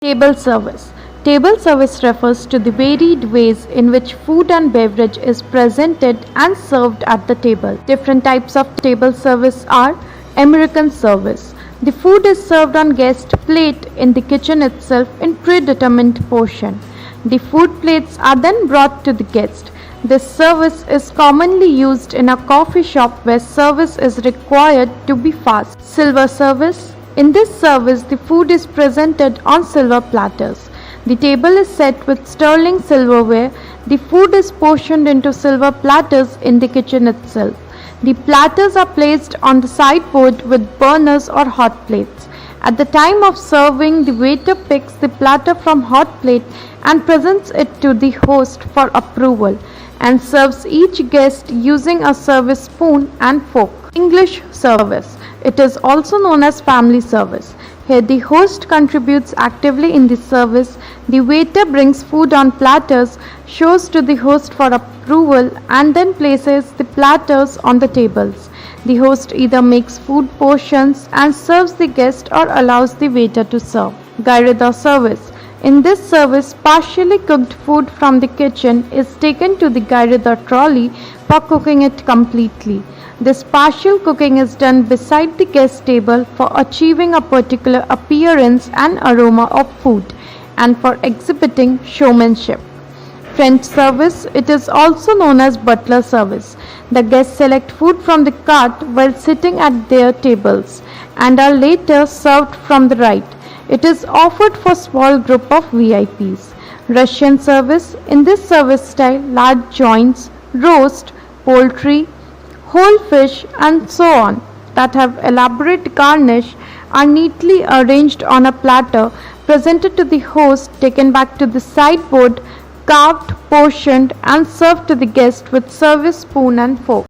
Table service. Table service refers to the varied ways in which food and beverage is presented and served at the table. Different types of table service are American service. The food is served on guest plate in the kitchen itself in predetermined portion. The food plates are then brought to the guest. This service is commonly used in a coffee shop where service is required to be fast. Silver service. In this service, the food is presented on silver platters. The table is set with sterling silverware. The food is portioned into silver platters in the kitchen itself. The platters are placed on the sideboard with burners or hot plates. At the time of serving, the waiter picks the platter from hot plate and presents it to the host for approval and serves each guest using a service spoon and fork. English service. It is also known as family service. Here the host contributes actively in the service. The waiter brings food on platters, shows to the host for approval and then places the platters on the tables. The host either makes food portions and serves the guest or allows the waiter to serve. Gueridon service. In this service, partially cooked food from the kitchen is taken to the Gueridon trolley for cooking it completely. This partial cooking is done beside the guest table for achieving a particular appearance and aroma of food and for exhibiting showmanship. French service. It is also known as butler service. The guests select food from the cart while sitting at their tables and are later served from the right. It is offered for small group of VIPs. Russian service. In this service style, large joints, roast, poultry, whole fish and so on that have elaborate garnish are neatly arranged on a platter, presented to the host, taken back to the sideboard, carved, portioned and served to the guest with service spoon and fork.